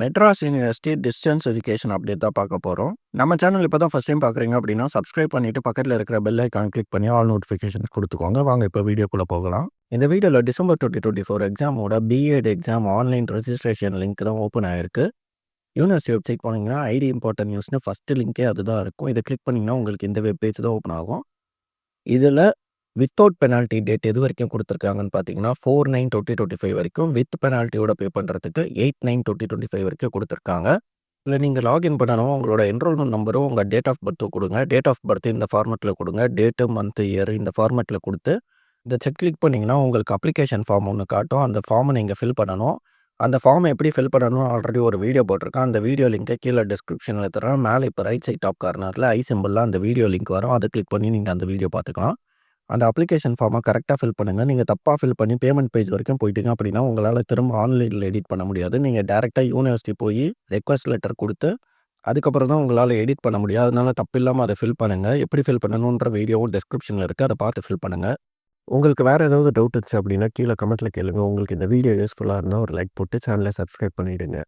Madras university distance education update தான் பார்க்க போகிறோம். நம்ம சேனல் இப்போ தான் ஃபஸ்ட் டைம் பார்க்குறீங்க அப்படின்னா சப்ஸ்கிரைப் பண்ணிவிட்டு பக்கத்தில் இருக்கிற பெல் ஐக்கான் கிளிக் பண்ணி ஆல் நோட்டிஃபிகேஷன் கொடுத்துக்கோங்க. வாங்க இப்போ வீடியோக்குள்ளே போகலாம். இந்த வீடியோவில் டிசம்பர் 2024 எக்ஸாமோட B Ed exam online registration link தான் ஓப்பன் ஆகிருக்கு. யூனிவர்சிட்டி வெப்சைட் போனீங்கன்னா ஐடி இம்பார்ட்டன்ட் நியூஸ்னு ஃபஸ்ட்டு லிங்கே அதுதான் இருக்கும். இதை கிளிக் பண்ணிங்கன்னா உங்களுக்கு இந்த வெப் பேஜ் தான் ஓப்பன் ஆகும். இதில் வித்தவுட் பெனால்ட்டி டேட் எது வரைக்கும் கொடுத்துருக்காங்கன்னு பார்த்தீங்கன்னா 4/9/2025 வரைக்கும், வித் பெனால்ட்டியோட பே பண்ணுறதுக்கு 8/9/2025 வரைக்கும் கொடுத்துருக்காங்க. இல்லை நீங்கள் லாகின் பண்ணணும். உங்களோட என்ரோல்மெண்ட் நம்பரும் உங்கள் டேட் ஆஃப் பர்த்தும் கொடுங்க. டேட் ஆஃப் பர்த் இந்த ஃபார்மெட்டில் கொடுங்க. டேட்டு, மந்த்து, இயர் இந்த ஃபார்மெட்டில் கொடுத்து இந்த செக் கிளிக் பண்ணிங்கன்னா உங்களுக்கு அப்ளிகேஷன் ஃபார்ம் ஒன்று காட்டும். அந்த ஃபார்மை நீங்கள் ஃபில் பண்ணணும். அந்த ஃபார்மை எப்படி ஃபில் பண்ணணும் ஆல்ரெடி ஒரு வீடியோ போட்டிருக்கேன். அந்த வீடியோ லிங்கை கீழே டிஸ்கிரிப்ஷனில் தரேன். மேலே இப்போ ரைட் சைட் டாப் கார்னரில் ஐ சிம்பிளில் அந்த வீடியோ லிங்க் வரும். அதை கிளிக் பண்ணி நீங்கள் அந்த வீடியோ பார்த்துக்கலாம். அந்த அப்ளிகேஷன் ஃபார்மை கரெக்டாக ஃபில் பண்ணுங்கள். நீங்கள் தப்பாக ஃபில் பண்ணி பேமெண்ட் பேஜ் வரைக்கும் போயிட்டீங்க அப்படின்னா உங்களால் திரும்ப ஆன்லைனில் எடிட் பண்ண முடியாது. நீங்கள் டேரெக்டாக யூனிவர்சிட்டி போய் ரெக்வஸ்ட் லெட்டர் கொடுத்து அதுக்கப்புறம் தான் உங்களால் எடிட் பண்ண முடியாது. அதனால தப்பு இல்லாமல் அதை ஃபில் பண்ணுங்கள். எப்படி ஃபில் பண்ணணுன்ற வீடியோவும் டிஸ்கிரிப்ஷனில் இருக்குது. அதை பார்த்து ஃபில் பண்ணுங்கள். உங்களுக்கு வேறு ஏதாவது டவுட் இருந்துச்சு அப்படின்னா கீழே கமெண்ட்டில் கேளுங்க. உங்களுக்கு இந்த வீடியோ யூஸ்ஃபுல்லாக இருந்தால் ஒரு லைக் போட்டு சேனலை சப்ஸ்கிரைப் பண்ணிவிடுங்க.